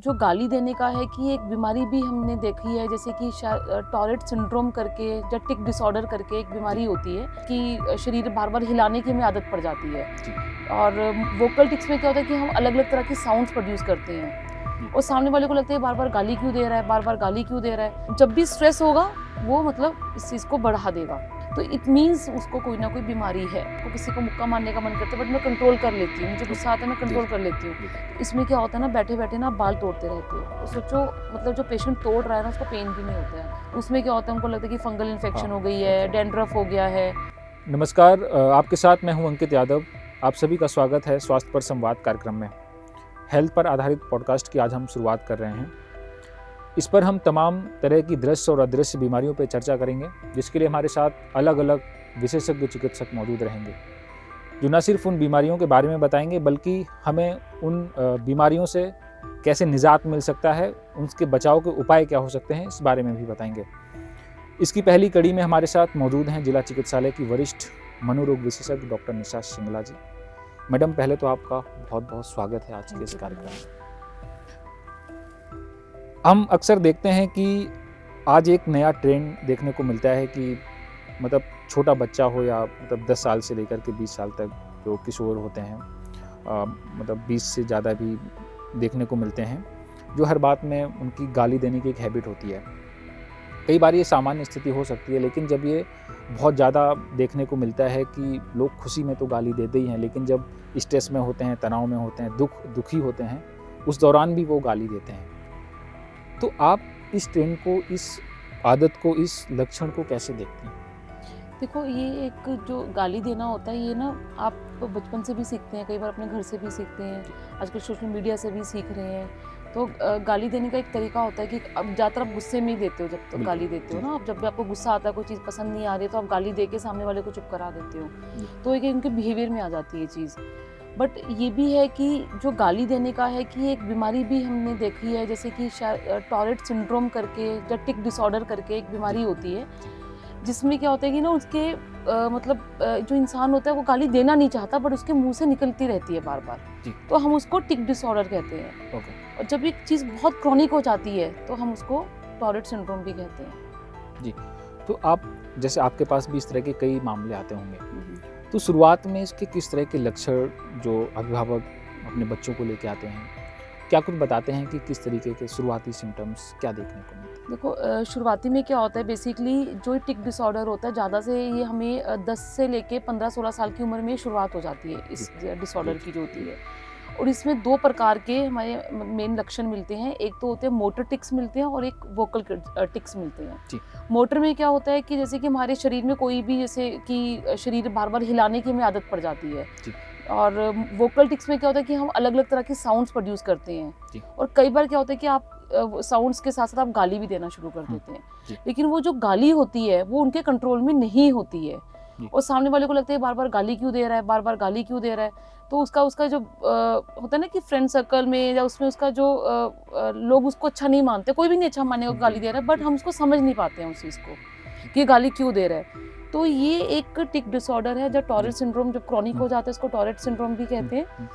जो गाली देने का है कि एक बीमारी भी हमने देखी है, जैसे कि टॉरेट सिंड्रोम करके या टिक डिसऑर्डर करके एक बीमारी होती है कि शरीर बार बार हिलाने की हमें आदत पड़ जाती है। और वोकल टिक्स में क्या होता है कि हम अलग अलग तरह के साउंड्स प्रोड्यूस करते हैं और सामने वाले को लगता है बार बार गाली क्यों दे रहा है, बार बार गाली क्यों दे रहा है। जब भी स्ट्रेस होगा वो मतलब इस चीज़ को बढ़ा देगा, तो इट मीन्स उसको कोई ना कोई बीमारी है। तो किसी को मुक्का मारने का मन करता है बट मैं कंट्रोल कर लेती हूँ, मुझे गुस्सा आता है मैं कंट्रोल कर लेती हूँ। इसमें क्या होता है ना, बैठे बैठे ना बाल तोड़ते रहते हो, तो सोचो मतलब जो पेशेंट तोड़ रहा है ना उसको पेन भी नहीं होता है। उसमें क्या होता है, उनको लगता है कि फंगल इन्फेक्शन हो गई है, डैंड्रफ हो गया है। नमस्कार, आपके साथ मैं हूं अंकित यादव। आप सभी का स्वागत है स्वास्थ्य पर संवाद कार्यक्रम में। हेल्थ पर आधारित पॉडकास्ट की आज हम शुरुआत कर रहे हैं। इस पर हम तमाम तरह की दृश्य और अदृश्य बीमारियों पर चर्चा करेंगे, जिसके लिए हमारे साथ अलग अलग विशेषज्ञ चिकित्सक मौजूद रहेंगे, जो न सिर्फ उन बीमारियों के बारे में बताएंगे बल्कि हमें उन बीमारियों से कैसे निजात मिल सकता है, उनके बचाव के उपाय क्या हो सकते हैं, इस बारे में भी बताएंगे। इसकी पहली कड़ी में हमारे साथ मौजूद हैं जिला चिकित्सालय की वरिष्ठ मनोरोग विशेषज्ञ डॉक्टर निशा सिंगला जी। मैडम, पहले तो आपका बहुत बहुत स्वागत है आज के इस कार्यक्रम में। हम अक्सर देखते हैं कि आज एक नया ट्रेंड देखने को मिलता है कि मतलब छोटा बच्चा हो या मतलब 10 साल से लेकर के 20 साल तक जो किशोर होते हैं, मतलब 20 से ज़्यादा भी देखने को मिलते हैं, जो हर बात में उनकी गाली देने की एक हैबिट होती है। कई बार ये सामान्य स्थिति हो सकती है, लेकिन जब ये बहुत ज़्यादा देखने को मिलता है कि लोग खुशी में तो गाली देते ही हैं, लेकिन जब स्ट्रेस में होते हैं, तनाव में होते हैं, दुखी होते हैं, उस दौरान भी वो गाली देते हैं। तो आप इस ट्रेंड को, इस आदत को, इस लक्षण को कैसे देखते हैं? देखो, ये एक जो गाली देना होता है ये ना आप बचपन से भी सीखते हैं, कई बार अपने घर से भी सीखते हैं, आजकल सोशल मीडिया से भी सीख रहे हैं। तो गाली देने का एक तरीका होता है कि अब ज़्यादातर आप गुस्से में ही देते हो, जब तो गाली देते हो ना, अब जब भी आपको गुस्सा आता है, कोई चीज़ पसंद नहीं आ रही है तो आप गाली दे के सामने वाले को चुप करा देते हो, तो एक उनके बिहेवियर में आ जाती है ये चीज़। बट ये भी है कि जो गाली देने का है कि एक बीमारी भी हमने देखी है, जैसे कि टॉरेट सिंड्रोम करके या टिक डिसऑर्डर करके एक बीमारी होती है, जिसमें क्या होता है कि ना उसके जो इंसान होता है वो गाली देना नहीं चाहता बट उसके मुंह से निकलती रहती है बार बार, तो हम उसको टिक डिसऑर्डर कहते हैं। और जब एक चीज़ बहुत क्रॉनिक हो जाती है तो हम उसको टॉरेट सिंड्रोम भी कहते हैं। जी, तो आप जैसे आपके पास भी इस तरह के कई मामले आते होंगे, तो शुरुआत में इसके किस तरह के लक्षण जो अभिभावक अपने बच्चों को लेके आते हैं, क्या कुछ बताते हैं कि किस तरीके के शुरुआती सिम्टम्स क्या देखने को मिलते हैं? देखो, शुरुआती में क्या होता है, बेसिकली जो टिक डिसऑर्डर होता है ज़्यादा से ये हमें 10 से लेके 15-16 साल की उम्र में शुरुआत हो जाती है इस डिसऑर्डर की जो होती है। और इसमें 2 प्रकार के हमारे मेन लक्षण मिलते हैं, एक तो होते हैं मोटर टिक्स मिलते हैं और एक वोकल टिक्स मिलते हैं। मोटर में क्या होता है कि जैसे कि हमारे शरीर में कोई भी, जैसे कि शरीर बार बार हिलाने की हमें आदत पड़ जाती है। और वोकल टिक्स में क्या होता है कि हम अलग अलग तरह के साउंड्स प्रोड्यूस करते हैं, और कई बार क्या होता है कि आप साउंड्स के साथ साथ आप गाली भी देना शुरू कर देते हैं, लेकिन वो जो गाली होती है वो उनके कंट्रोल में नहीं होती है, और सामने वाले को लगता है बार बार गाली क्यों दे रहा है, बार बार गाली क्यों दे रहा है। तो उसका जो होता है ना कि फ्रेंड सर्कल में या उसमें उसका जो लोग उसको अच्छा नहीं मानते, कोई भी नहीं अच्छा मानेगा गाली दे रहा है, बट हम उसको समझ नहीं पाते हैं उस चीज़ को कि गाली क्यों दे रहा है। तो ये एक टिक डिसऑर्डर है, जब टॉरेट सिंड्रोम जब क्रॉनिक हो जाता है इसको टॉरेट सिंड्रोम भी कहते हैं।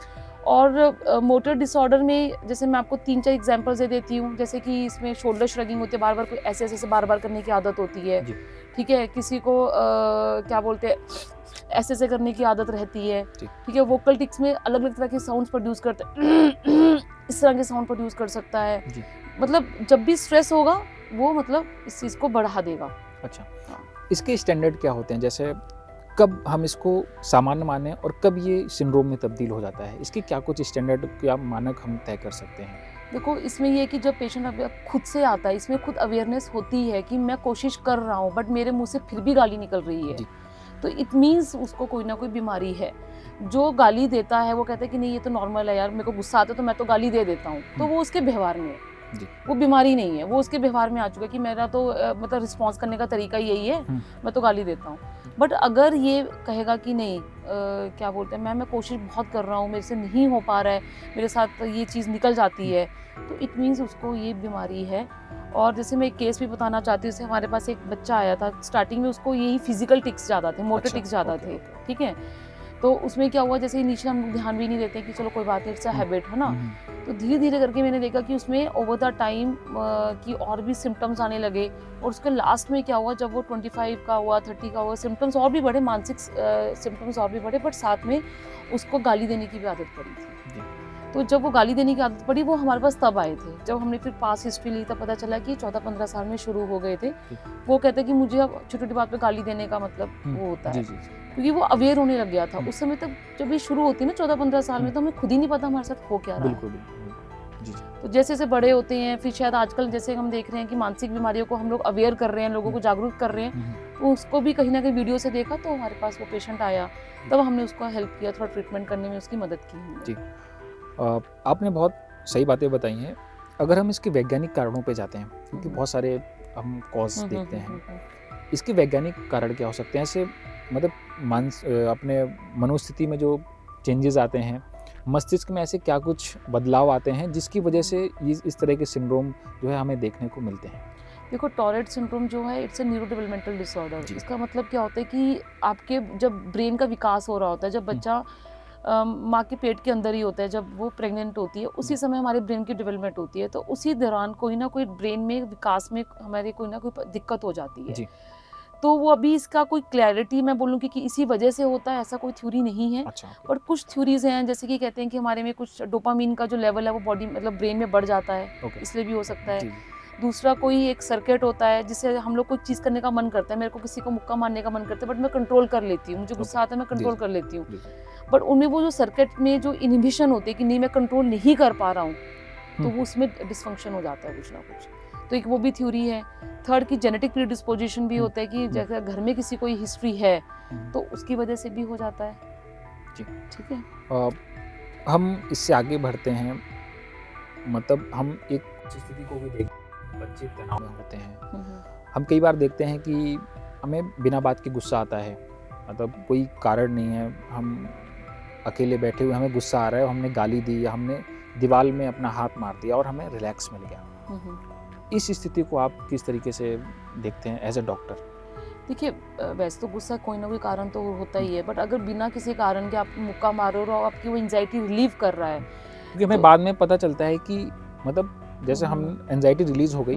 और मोटर डिसऑर्डर में जैसे मैं आपको 3-4 एग्जांपल्स दे देती हूँ, जैसे कि इसमें शोल्डर श्रगिंग होती है, बार बार कोई ऐसे ऐसे बार बार करने की आदत होती है, ठीक है, किसी को क्या बोलते हैं, ऐसे ऐसे करने की आदत रहती है, ठीक है। वोकल टिक्स में अलग अलग तरह के साउंड्स प्रोड्यूस करता है, इस तरह के साउंड प्रोड्यूस कर सकता है, मतलब जब भी स्ट्रेस होगा वो मतलब इस चीज़ को बढ़ा देगा। अच्छा, इसके स्टैंडर्ड क्या होते हैं, जैसे कब हम इसको सामान्य माने और कब ये सिंड्रोम में तब्दील हो जाता है, इसके क्या कुछ स्टैंडर्ड या मानक हम तय कर सकते हैं? देखो, इसमें ये है कि जब पेशेंट खुद से आता है, इसमें खुद अवेयरनेस होती है कि मैं कोशिश कर रहा हूँ बट मेरे मुंह से फिर भी गाली निकल रही है, तो इट मीन्स उसको कोई ना कोई बीमारी है। जो गाली देता है वो कहता है कि नहीं ये तो नॉर्मल है यार, मेरे को गुस्सा आता है तो मैं तो गाली दे देता हूँ, तो वो उसके व्यवहार में है, वो बीमारी नहीं है, वो उसके व्यवहार में आ चुका है कि मेरा तो मतलब रिस्पॉन्स करने का तरीका यही है, मैं तो गाली देता हूँ। बट अगर ये कहेगा कि नहीं, क्या बोलते हैं, मैं कोशिश बहुत कर रहा हूँ, मेरे से नहीं हो पा रहा है, मेरे साथ ये चीज़ निकल जाती है, तो इट मीन्स उसको ये बीमारी है। और जैसे मैं एक केस भी बताना चाहती हूँ, जैसे हमारे पास एक बच्चा आया था, स्टार्टिंग में उसको यही फिजिकल टिक्स ज़्यादा थे, मोटर टिक्स ज़्यादा थे, ठीक है। तो उसमें क्या हुआ, जैसे इनिशियल हम ध्यान भी नहीं देते कि चलो कोई बात नहीं, इट्स अ हैबिट है ना, तो धीरे-धीरे करके मैंने देखा कि उसमें ओवर द टाइम कि और भी सिम्पटम्स आने लगे और उसके लास्ट में क्या हुआ, जब वो 25 का हुआ, 30 का हुआ, सिम्पटम्स और भी बढ़े, मानसिक सिम्पटम्स और भी बढ़े, बट साथ में उसको गाली देने की भी आदत पड़ी थी। जी। तो जब वो गाली देने की आदत पड़ी, वो हमारे पास तब आए थे जब हमने फिर पास हिस्ट्री ली, तब पता चला कि 14-15 साल में शुरू हो गए थे। वो कहते कि मुझे अब छोटी-छोटी बात पे गाली देने का मतलब वो होता है, क्योंकि वो अवेयर होने लग गया था उस समय तक। जब ये शुरू होती है ना 14-15 साल में, तो हमें खुद ही नहीं पता हमारे साथ हो क्या रहा है। बिल्कुल। जी। तो जैसे जैसे बड़े होते हैं, फिर शायद आजकल जैसे हम देख रहे हैं कि मानसिक बीमारियों को हम लोग अवेयर कर रहे हैं, लोगों को जागरूक कर रहे हैं, तो उसको भी कहीं ना कहीं वीडियो से देखा, तो हमारे पास वो पेशेंट आया, तब हमने उसको हेल्प किया, थोड़ा ट्रीटमेंट करने में उसकी मदद की हमने। जी। आपने बहुत सही बातें बताई हैं। अगर हम इसके वैज्ञानिक कारणों पे जाते हैं, क्योंकि बहुत सारे हम कॉज देखते हैं, इसके वैज्ञानिक कारण क्या हो सकते हैं? ऐसे मतलब अपने मनोस्थिति में जो चेंजेस आते हैं, मस्तिष्क में ऐसे क्या कुछ बदलाव आते हैं जिसकी वजह से इस तरह के सिंड्रोम जो है हमें देखने को मिलते हैं? देखो, टॉरेट सिंड्रोम जो है, it's a neuro developmental disorder. जी। इसका मतलब क्या होता है कि आपके जब ब्रेन का विकास हो रहा होता है, जब बच्चा माँ के पेट के अंदर ही होता है, जब वो प्रेग्नेंट होती है, उसी समय हमारे ब्रेन की डेवलपमेंट होती है, तो उसी दौरान कोई ना कोई ब्रेन में विकास में हमारे कोई ना कोई दिक्कत हो जाती है। जी। तो वो अभी इसका कोई क्लैरिटी मैं बोलूँ कि इसी वजह से होता है, ऐसा कोई थ्योरी नहीं है। अच्छा। और कुछ थ्योरीज हैं, जैसे कि कहते हैं कि हमारे में कुछ डोपामीन का जो लेवल है वो बॉडी मतलब ब्रेन में बढ़ जाता है, इसलिए भी हो सकता है। जी। दूसरा, कोई एक सर्किट होता है जिससे हम लोग कोई चीज़ करने का मन करता है, मेरे को किसी को मुक्का मारने का मन करता है, बट मैं कंट्रोल कर लेती हूँ, मुझे गुस्सा आता है, मैं कंट्रोल कर लेती हूँ, बट उनमें वो जो सर्किट में जो इनहिबिशन होती है कि नहीं मैं कंट्रोल नहीं कर पा रहा हूँ, तो वो उसमें डिसफंक्शन हो जाता है कुछ ना कुछ। तो एक वो भी थ्योरी है। थर्ड की जेनेटिक प्रीडिस्पोजिशन भी होता है कि जैसे घर में किसी कोई हिस्ट्री है तो उसकी वजह से भी हो जाता है। जी। ठीक है। हम इससे आगे बढ़ते हैं, मतलब हम एक स्थिति को भी देख, बच्चे तनाव में होते हैं, हम कई बार देखते हैं कि हमें बिना बात के गुस्सा आता है, मतलब कोई कारण नहीं है, हम अकेले बैठे हुए हमें गुस्सा आ रहा है, हमने गाली दी या हमने दीवार में अपना हाथ मार दिया और हमें रिलैक्स मिल गया। इस स्थिति को आप किस तरीके से देखते हैं एज ए डॉक्टर? देखिए, वैसे तो गुस्सा कोई ना कोई कारण तो होता ही है, बट अगर बिना किसी कारण के आप मुक्का मारो और आपकी वो एंजाइटी रिलीव कर रहा है, क्योंकि हमें बाद में पता चलता है कि मतलब जैसे हम एंजाइटी रिलीज हो गई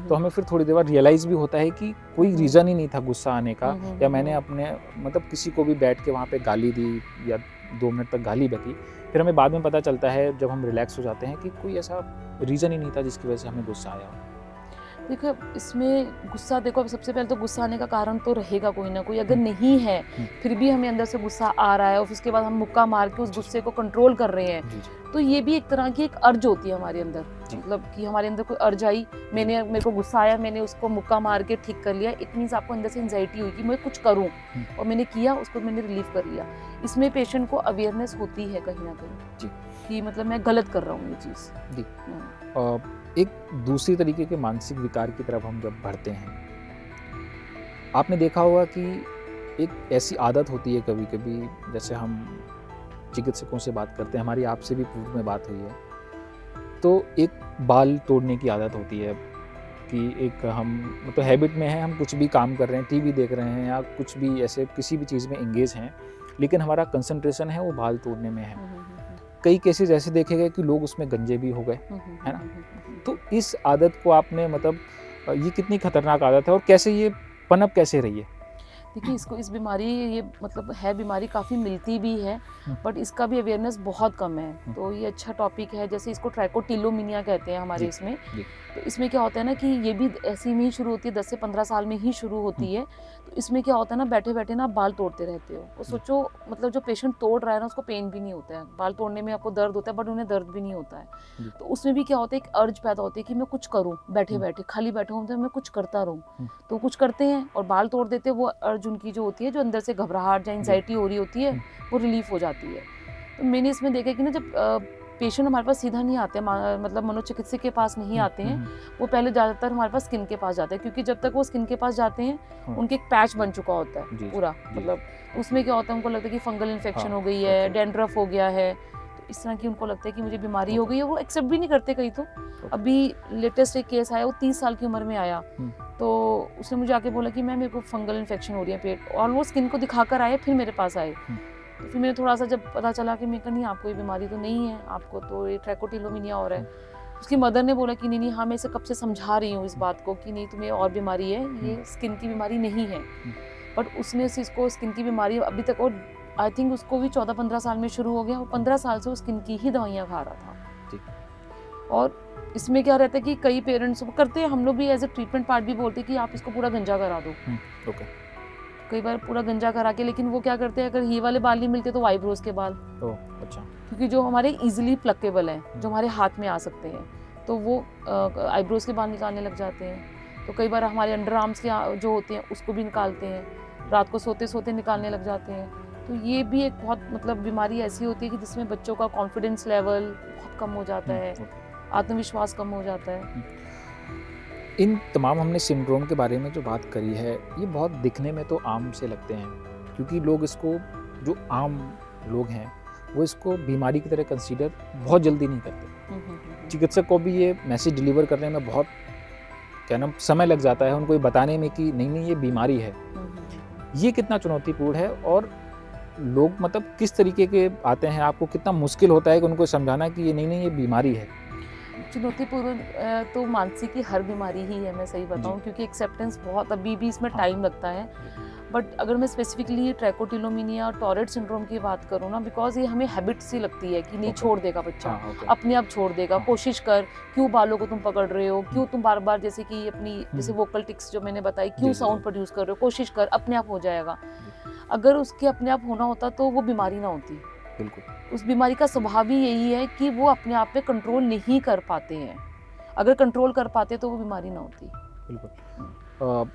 तो हमें फिर थोड़ी देर बाद रियलाइज़ भी होता है कि कोई रीज़न ही नहीं था गुस्सा आने का, या मैंने अपने मतलब किसी को भी बैठ के वहाँ पे गाली दी या 2 मिनट तक गाली बकी, फिर हमें बाद में पता चलता है जब हम रिलैक्स हो जाते हैं कि कोई ऐसा रीज़न ही नहीं था जिसकी वजह से हमें गुस्सा आया हो। देखो, इसमें गुस्सा, देखो अब सबसे पहले तो गुस्सा आने का कारण तो रहेगा कोई ना कोई, अगर नहीं है फिर भी हमें अंदर से गुस्सा आ रहा है और उसके बाद हम मुक्का मार के उस गुस्से को कंट्रोल कर रहे हैं, तो ये भी एक तरह की एक अर्ज होती है हमारे अंदर, मतलब कि हमारे अंदर कोई अर्ज आई, मेरे को गुस्सा आया, मैंने उसको मुक्का मार के ठीक कर लिया, इट मीन्स आपको अंदर से एंजाइटी हुई कि मैं कुछ करूं और मैंने किया, उसको मैंने रिलीव कर लिया। इसमें पेशेंट को अवेयरनेस होती है कहीं ना कहीं कि मतलब मैं गलत कर रहा हूँ ये चीज़। एक दूसरी तरीके के मानसिक विकार की तरफ हम जब बढ़ते हैं, आपने देखा होगा कि एक ऐसी आदत होती है कभी कभी, जैसे हम चिकित्सकों से बात करते हैं, हमारी आपसे भी पूर्व में बात हुई है, तो एक बाल तोड़ने की आदत होती है कि एक हम मतलब हैबिट में है, हम कुछ भी काम कर रहे हैं, टीवी देख रहे हैं या कुछ भी ऐसे किसी भी चीज़ में एंगेज हैं, लेकिन हमारा कंसंट्रेशन है वो बाल तोड़ने में है। कई केसेस ऐसे देखे गए कि लोग उसमें गंजे भी हो गए, है ना? तो इस आदत को आपने मतलब ये कितनी खतरनाक आदत है और कैसे ये पनप कैसे रही है? देखिए, इसको इस बीमारी ये मतलब है बीमारी काफ़ी मिलती भी है, बट इसका भी अवेयरनेस बहुत कम है, तो ये अच्छा टॉपिक है। जैसे इसको ट्राइकोटिलोमिनिया कहते हैं हमारे इसमें। तो इसमें क्या होता है ना कि ये भी ऐसी में ही शुरू होती है, 10 से 15 साल में ही शुरू होती है। तो इसमें क्या होता है ना, बैठे बैठे ना बाल तोड़ते रहते हो, और सोचो मतलब जो पेशेंट तोड़ रहा है ना उसको पेन भी नहीं होता है, बाल तोड़ने में आपको दर्द होता है बट उन्हें दर्द भी नहीं होता है। तो उसमें भी क्या होता है, एक अर्ज पैदा होती है कि मैं कुछ करूँ, बैठे बैठे खाली बैठे हूँ तो मैं कुछ करता रहूँ, तो कुछ करते हैं और बाल तोड़ देते हैं। वो अर्ज उनकी जो होती है, जो अंदर से घबराहट या एंजाइटी हो रही होती है, वो रिलीफ हो जाती है। तो मैंने इसमें देखा कि ना जब पेशेंट हमारे पास सीधा नहीं आते, मतलब मनोचिकित्सक के पास नहीं आते हैं, वो पहले ज़्यादातर हमारे पास स्किन के पास जाते हैं, क्योंकि जब तक वो स्किन के पास जाते हैं उनके एक पैच बन चुका होता है पूरा, मतलब उसमें क्या होता है, उनको लगता है कि फंगल इन्फेक्शन हो गई है, डैंड्रफ हो गया है, तो इस तरह की उनको लगता है कि मुझे बीमारी हो गई है, वो एक्सेप्ट भी नहीं करते कहीं। तो अभी लेटेस्ट एक केस आया, वो 30 साल की उम्र में आया, तो उसने मुझे आके बोला कि मैम मेरे को फंगल इन्फेक्शन हो रही है पेट, और वो स्किन को दिखाकर आए, फिर मेरे पास आए। तो फिर मैंने थोड़ा सा जब पता चला कि मैं कहा नहीं आपको ये बीमारी तो नहीं है, आपको तो ये ट्रैकोटिलोमिनिया हो रहा है। उसकी मदर ने बोला कि नहीं हाँ मैं इसे कब से समझा रही हूँ इस बात को कि नहीं तुम्हें और बीमारी है, ये स्किन की बीमारी नहीं है। बट उसने उस इसको स्किन की बीमारी अभी तक, और आई थिंक उसको भी 14-15 साल में शुरू हो गया, और 15 साल से वो स्किन की ही दवाइयाँ खा रहा था। और इसमें क्या रहता है कि कई पेरेंट्स करते हैं, हम लोग भी एज ए ट्रीटमेंट पार्ट भी बोलते हैं कि आप इसको पूरा गंजा करा दो। ओके। कई बार पूरा गंजा करा के, लेकिन वो क्या करते हैं, अगर ये वाले बाल नहीं मिलते तो आईब्रोज के बाल। अच्छा। क्योंकि जो हमारे इजीली प्लकेबल हैं, जो हमारे हाथ में आ सकते हैं, तो वो आईब्रोज के बाल निकालने लग जाते हैं। तो कई बार हमारे अंडर आर्म्स के जो होते हैं उसको भी निकालते हैं, रात को सोते सोते निकालने लग जाते हैं। तो ये भी एक बहुत मतलब बीमारी ऐसी होती है कि जिसमें बच्चों का कॉन्फिडेंस लेवल बहुत कम हो जाता है, आत्मविश्वास कम हो जाता है। इन तमाम हमने सिंड्रोम के बारे में जो बात करी है, ये बहुत दिखने में तो आम से लगते हैं, क्योंकि लोग इसको, जो आम लोग हैं वो इसको बीमारी की तरह कंसीडर बहुत जल्दी नहीं करते। चिकित्सक को भी ये मैसेज डिलीवर करने में बहुत समय लग जाता है, उनको ये बताने में कि नहीं ये बीमारी है। ये कितना चुनौतीपूर्ण है, और लोग मतलब किस तरीके के आते हैं, आपको कितना मुश्किल होता है कि उनको समझाना कि ये नहीं ये बीमारी है? चुनौतीपूर्ण तो मानसिक की हर बीमारी ही है, मैं सही बताऊं, क्योंकि एक्सेप्टेंस बहुत अभी भी इसमें टाइम लगता है। बट अगर मैं स्पेसिफिकली ट्रैकोटिलोमिनिया और टॉरेट सिंड्रोम की बात करूँ ना, बिकॉज ये हमें हैबिट सी लगती है कि नहीं छोड़ देगा बच्चा, अपने आप छोड़ देगा, कोशिश कर, क्यों बालों को तुम पकड़ रहे हो, क्यों तुम बार बार जैसे कि अपनी जैसे वोकल टिक्स जो मैंने बताई, क्यों साउंड प्रोड्यूस कर रहे हो, कोशिश कर, अपने आप हो जाएगा। अगर उसके अपने आप होना होता तो वो बीमारी ना होती। बिल्कुल। उस बीमारी का स्वभाव ही यही है कि वो अपने आप पे कंट्रोल नहीं कर पाते हैं। अगर कंट्रोल कर पाते तो वो बीमारी ना होती। बिल्कुल।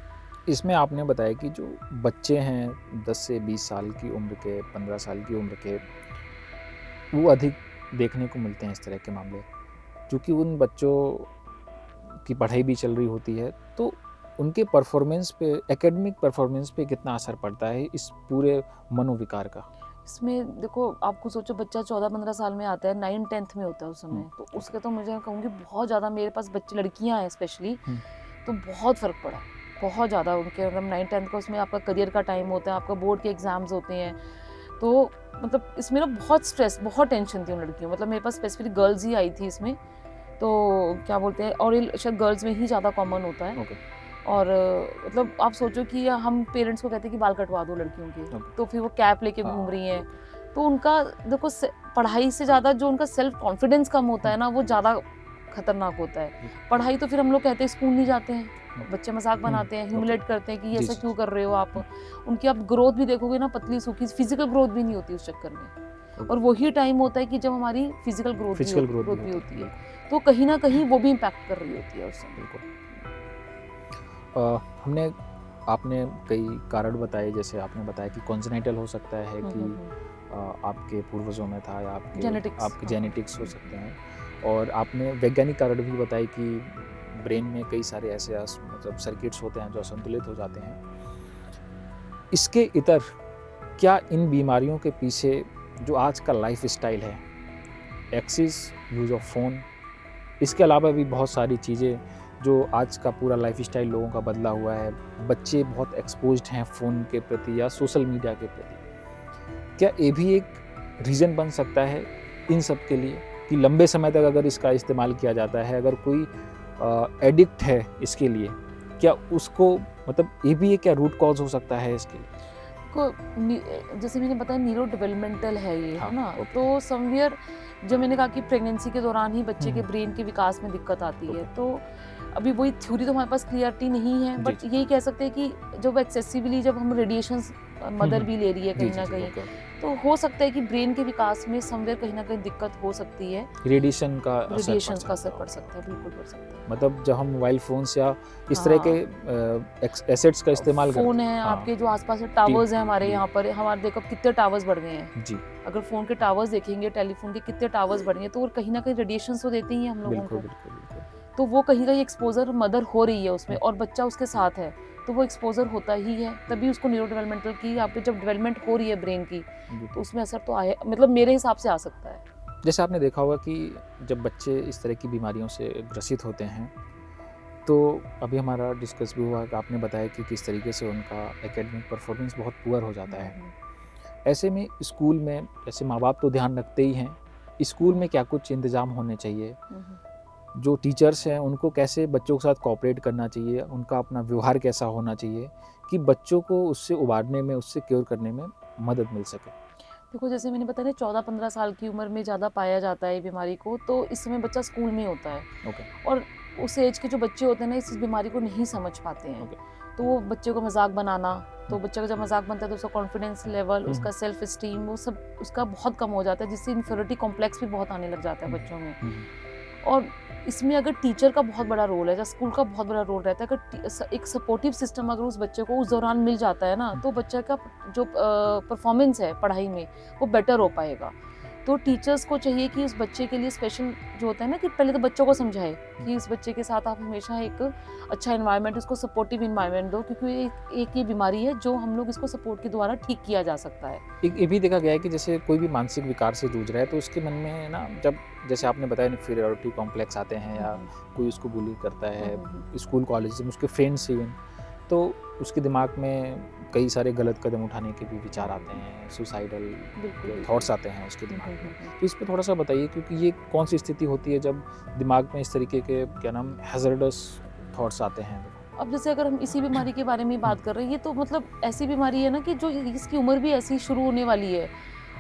इसमें आपने बताया कि जो बच्चे हैं 10 से 20 साल की उम्र के, 15 साल की उम्र के, वो अधिक देखने को मिलते हैं इस तरह के मामले, क्योंकि उन बच्चों की पढ़ाई भी चल रही होती है, तो उनके परफॉर्मेंस पे, एकेडमिक परफॉर्मेंस पे कितना असर पड़ता है इस पूरे मनोविकार का? इसमें देखो, आपको सोचो बच्चा 14-15 साल में आता है, 9th-10th में होता है उस समय, तो उसके तो मुझे कहूँगी बहुत ज़्यादा, मेरे पास बच्चे लड़कियाँ हैं स्पेशली, तो बहुत फ़र्क पड़ा, बहुत ज़्यादा उनके, मतलब 9th-10th का उसमें आपका करियर का टाइम होता है, आपका बोर्ड के एग्ज़ाम्स होते हैं, तो मतलब इसमें ना बहुत स्ट्रेस, बहुत टेंशन थी उन लड़कियों, मतलब मेरे पास स्पेसिफिकली गर्ल्स ही आई थी इसमें, तो क्या बोलते हैं, और ये शायद गर्ल्स में ही ज़्यादा कॉमन होता है। और मतलब आप सोचो कि हम पेरेंट्स को कहते हैं कि बाल कटवा दो लड़कियों के, तो फिर वो कैप लेके घूम रही हैं, तो उनका देखो पढ़ाई से ज़्यादा जो उनका सेल्फ कॉन्फिडेंस कम होता है ना, वो ज़्यादा खतरनाक होता है। पढ़ाई तो फिर हम लोग कहते हैं स्कूल नहीं जाते हैं, बच्चे मजाक बनाते हैं, ह्यूमिलेट करते हैं कि ये ऐसा क्यों कर रहे हो आप। उनकी आप ग्रोथ भी देखोगे ना, पतली सूखी, फिजिकल ग्रोथ भी नहीं होती उस चक्कर में, और वही टाइम होता है कि जब हमारी फिजिकल ग्रोथ भी होती है, तो कहीं ना कहीं वो भी इम्पैक्ट कर रही होती है उस समय। आपने कई कारण बताए, जैसे आपने बताया कि कॉन्जेनिटल हो सकता है कि आपके पूर्वजों में था, या आपके जेनेटिक्स हो सकते हैं, और आपने वैज्ञानिक कारण भी बताए कि ब्रेन में कई सारे ऐसे मतलब सर्किट्स होते हैं जो असंतुलित हो जाते हैं। इसके इतर क्या इन बीमारियों के पीछे जो आज का लाइफ स्टाइल है, एक्सेस यूज ऑफ फ़ोन, इसके अलावा भी बहुत सारी चीज़ें जो आज का पूरा लाइफस्टाइल लोगों का बदला हुआ है, बच्चे बहुत एक्सपोज्ड हैं फ़ोन के प्रति या सोशल मीडिया के प्रति, क्या ये भी एक रीज़न बन सकता है इन सब के लिए कि लंबे समय तक अगर इसका इस्तेमाल किया जाता है, अगर कोई एडिक्ट है इसके लिए, क्या उसको मतलब ये भी एक क्या रूट कॉज हो सकता है इसके लिए? जैसे मैंने बताया न्यूरो डेवलपमेंटल है ये, है ना, तो समवेयर जो मैंने कहा कि प्रेगनेंसी के दौरान ही बच्चे के ब्रेन के विकास में दिक्कत आती है, तो अभी वही थ्योरी तो हमारे पास क्लियरिटी नहीं है, बट यही कह सकते हैं कि जब एक्सेसिवली जब हम रेडिएशन मदर भी ले रही है कहीं ना कहीं, तो हो सकता है कि ब्रेन के विकास में समवेयर कहीं ना कहीं दिक्कत हो सकती है, रेडिएशन का असर पड़ सकता है, बिल्कुल पड़ सकता है। मतलब जब हम मोबाइल फोन्स या इस तरह के एसेट्स का इस्तेमाल करते हैं, फोन है, आपके जो आसपास टावर्स हैं हमारे यहाँ पर, हमारे देखो कितने टावर्स बढ़ गए हैं जी, अगर फोन के टावर्स देखेंगे, टेलीफोन के कितने टावर्स बढ़ गए, तो कहीं ना कहीं रेडिएशन तो देते ही हैं हम लोगों को, तो वो कहीं कहीं एक्सपोजर मदर हो रही है उसमें, और बच्चा उसके साथ है, तो वो एक्सपोजर होता ही है, तभी उसको न्यूरो डेवलपमेंटल की आपके जब डेवलपमेंट हो रही है ब्रेन की, तो उसमें असर तो आए, मतलब मेरे हिसाब से आ सकता है। जैसे आपने देखा होगा कि जब बच्चे इस तरह की बीमारियों से ग्रसित होते हैं, तो अभी हमारा डिस्कस भी हुआ कि आपने बताया कि किस तरीके से उनका एकेडमिक परफॉर्मेंस बहुत पुअर हो जाता है, ऐसे में स्कूल में जैसे माँ बाप तो ध्यान रखते ही हैं, स्कूल में क्या कुछ इंतज़ाम होने चाहिए? जो टीचर्स हैं उनको कैसे बच्चों के साथ कोऑपरेट करना चाहिए, उनका अपना व्यवहार कैसा होना चाहिए कि बच्चों को उससे उबारने में, उससे क्योर करने में मदद मिल सके? देखो, जैसे मैंने बताया ना 14-15 साल की उम्र में ज़्यादा पाया जाता है बीमारी को, तो इस समय बच्चा स्कूल में होता है। ओके, और उस एज के जो बच्चे होते हैं ना, इस बीमारी को नहीं समझ पाते हैं। ओके। तो वो बच्चे को मजाक बनाना, तो बच्चे का जब मजाक बनता है तो उसका कॉन्फिडेंस लेवल, हम्म। उसका सेल्फ इस्टीम, वो सब उसका बहुत कम हो जाता है, जिससे इन्फीरियरिटी कॉम्प्लेक्स भी बहुत आने लग जाता है बच्चों में। और इसमें अगर टीचर का बहुत बड़ा रोल है या स्कूल का बहुत बड़ा रोल रहता है, अगर एक सपोर्टिव सिस्टम अगर उस बच्चे को उस दौरान मिल जाता है ना, तो बच्चे का जो परफॉर्मेंस है पढ़ाई में वो बेटर हो पाएगा। तो टीचर्स को चाहिए कि उस बच्चे के लिए स्पेशल जो होता है ना, कि पहले तो बच्चों को समझाए कि इस बच्चे के साथ आप हमेशा एक अच्छा एनवायरनमेंट, उसको सपोर्टिव एनवायरनमेंट दो, क्योंकि एक ये बीमारी है जो हम लोग इसको सपोर्ट के द्वारा ठीक किया जा सकता है। एक ये भी देखा गया है कि जैसे कोई भी मानसिक विकार से जूझ रहा है तो उसके मन में ना, जब जैसे आपने बताया इन्फीरियरिटी कॉम्प्लेक्स आते हैं या कोई उसको बुली करता है स्कूल कॉलेज में, उसके फ्रेंड्स इवन, तो उसके दिमाग में कई सारे गलत कदम उठाने के भी विचार आते हैं, सुसाइडल थॉट्स आते हैं उसके दिमाग में। तो इस पर थोड़ा सा बताइए, क्योंकि ये कौन सी स्थिति होती है जब दिमाग में इस तरीके के क्या नाम हैजर्डस थॉट्स आते हैं? अब जैसे अगर हम इसी बीमारी के बारे में बात कर रहे हैं, ये तो मतलब ऐसी बीमारी है ना कि जो इसकी उम्र भी ऐसी शुरू होने वाली है।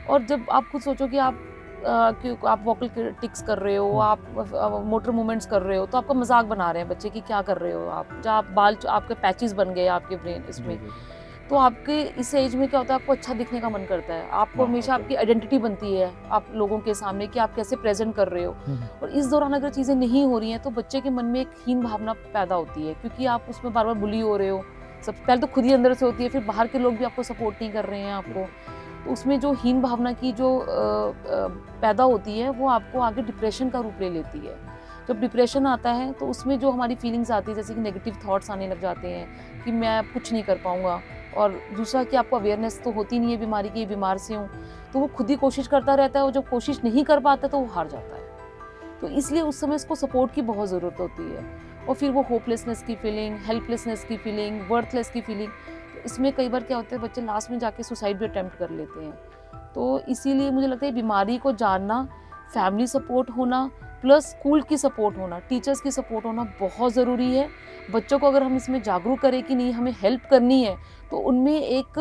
और जब आप खुद सोचो कि आप वोकल टिक्स कर रहे हो, आप मोटर मूवमेंट्स कर रहे हो, तो आपका मजाक बना रहे हैं बच्चे की, क्या कर रहे हो आप, जब आप बाल आपके पैचेस बन गए आपके ब्रेन इसमें, तो आपके इस एज में क्या होता है, आपको अच्छा दिखने का मन करता है, आपको हमेशा आपकी आइडेंटिटी बनती है आप लोगों के सामने कि आप कैसे प्रेजेंट कर रहे हो। और इस दौरान अगर चीज़ें नहीं हो रही हैं तो बच्चे के मन में एक हीन भावना पैदा होती है, क्योंकि आप उसमें बार बार बुली हो रहे हो। सबसे पहले तो खुद ही अंदर से होती है, फिर बाहर के लोग भी आपको सपोर्ट नहीं कर रहे हैं आपको, तो उसमें जो हीन भावना की जो पैदा होती है वो आपको आगे डिप्रेशन का रूप ले लेती है। जब डिप्रेशन आता है तो उसमें जो हमारी फीलिंग्स आती है, जैसे कि नेगेटिव थॉट्स आने लग जाते हैं कि मैं अब कुछ नहीं कर पाऊंगा, और दूसरा कि आपको अवेयरनेस तो होती नहीं है बीमारी की, बीमार से हूँ, तो वो खुद ही कोशिश करता रहता है, और जब कोशिश नहीं कर पाता तो वो हार जाता है। तो इसलिए उस समय उसको सपोर्ट की बहुत ज़रूरत होती है। और फिर वो होपलेसनेस की फीलिंग, हेल्पलेसनेस की फीलिंग, वर्थलेस की फीलिंग, तो इसमें कई बार क्या होता है, बच्चे लास्ट में जाके सुसाइड भी अटेम्प्ट कर लेते हैं। तो इसीलिए मुझे लगता है बीमारी को जानना, फैमिली सपोर्ट होना, प्लस स्कूल की सपोर्ट होना, टीचर्स की सपोर्ट होना बहुत ज़रूरी है। बच्चों को अगर हम इसमें जागरूक करें कि नहीं हमें हेल्प करनी है, तो उनमें एक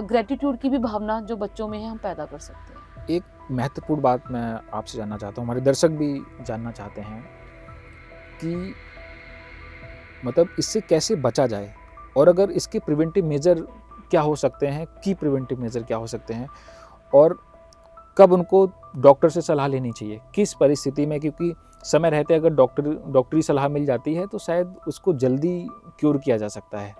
ग्रेटिट्यूड की भी भावना जो बच्चों में है हम पैदा कर सकते हैं। एक महत्वपूर्ण बात मैं आपसे जानना चाहता हूँ, हमारे दर्शक भी जानना चाहते हैं कि मतलब इससे कैसे बचा जाए, और अगर इसके प्रिवेंटिव मेजर क्या हो सकते हैं, की प्रिवेंटिव मेजर क्या हो सकते हैं, और कब उनको डॉक्टर से सलाह लेनी चाहिए, किस परिस्थिति में, क्योंकि समय रहते अगर डॉक्टरी सलाह मिल जाती है तो शायद उसको जल्दी क्योर किया जा सकता है।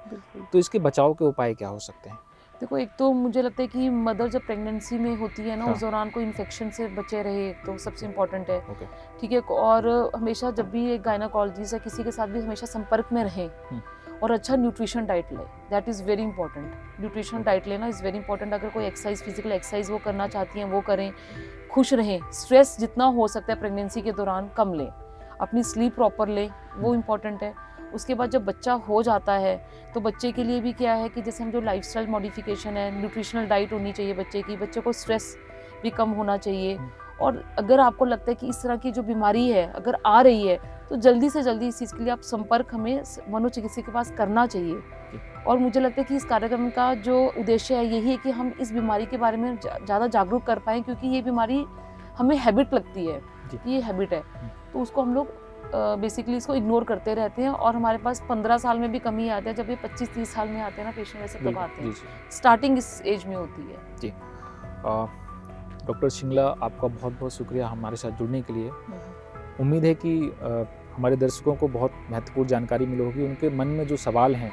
तो इसके बचाव के उपाय क्या हो सकते हैं? देखो, एक तो मुझे लगता है कि मदर जब प्रेगनेंसी में होती है ना, हाँ। उस दौरान कोई इन्फेक्शन से बचे रहे तो सबसे इम्पोर्टेंट है। ओके। ठीक है, और हमेशा जब भी एक गायनाकोलॉजिस्ट या किसी के साथ भी हमेशा संपर्क में रहें, और अच्छा न्यूट्रिशन डाइट लें, that is very important. Nutrition diet लेना इज़ वेरी इंपॉर्टेंट। अगर कोई एक्सरसाइज, फिजिकल एक्सरसाइज वो करना चाहती हैं वो करें, खुश रहें, स्ट्रेस जितना हो सकता है प्रेगनेंसी के दौरान कम लें, अपनी स्लीप प्रॉपर लें, वो इम्पॉर्टेंट है। उसके बाद जब बच्चा हो जाता है तो बच्चे के लिए भी क्या है कि जैसे हम जो लाइफस्टाइल मॉडिफिकेशन है, न्यूट्रिशनल डाइट होनी चाहिए बच्चे की, बच्चे को स्ट्रेस भी कम होना चाहिए। और अगर आपको लगता है कि इस तरह की जो बीमारी है अगर आ रही है, तो जल्दी से जल्दी इस चीज़ के लिए आप संपर्क हमें मनोचिकित्सक के पास करना चाहिए। और मुझे लगता है कि इस कार्यक्रम का जो उद्देश्य है यही है कि हम इस बीमारी के बारे में ज़्यादा जागरूक कर पाएँ, क्योंकि ये बीमारी हमें हैबिट लगती है कि ये हैबिट है, तो उसको हम लोग बेसिकली इसको इग्नोर करते रहते हैं। और हमारे पास 15 साल में भी कमी आते हैं, जब ये 25-30 साल में आते हैं ना पेशेंट, वैसे तब आते हैं। स्टार्टिंग इस एज में होती है। जी डॉक्टर शिंगला, आपका बहुत बहुत शुक्रिया हमारे साथ जुड़ने के लिए। उम्मीद है कि हमारे दर्शकों को बहुत महत्वपूर्ण जानकारी मिली होगी, उनके मन में जो सवाल हैं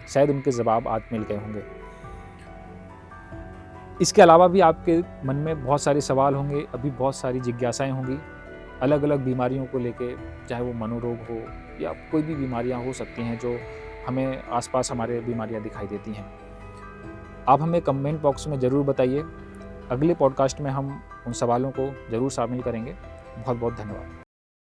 शायद उनके जवाब आज मिल गए होंगे। इसके अलावा भी आपके मन में बहुत सारे सवाल होंगे, अभी बहुत सारी जिज्ञासाएं होंगी अलग अलग बीमारियों को लेके, चाहे वो मनोरोग हो या कोई भी बीमारियां हो सकती हैं जो हमें आसपास हमारे बीमारियां दिखाई देती हैं। आप हमें कमेंट बॉक्स में ज़रूर बताइए, अगले पॉडकास्ट में हम उन सवालों को ज़रूर शामिल करेंगे। बहुत बहुत धन्यवाद।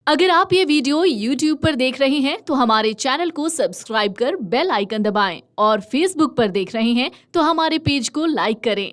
अगर आप ये वीडियो YouTube पर देख रहे हैं तो हमारे चैनल को सब्सक्राइब कर बेल आइकन दबाएं, और Facebook पर देख रहे हैं तो हमारे पेज को लाइक करें।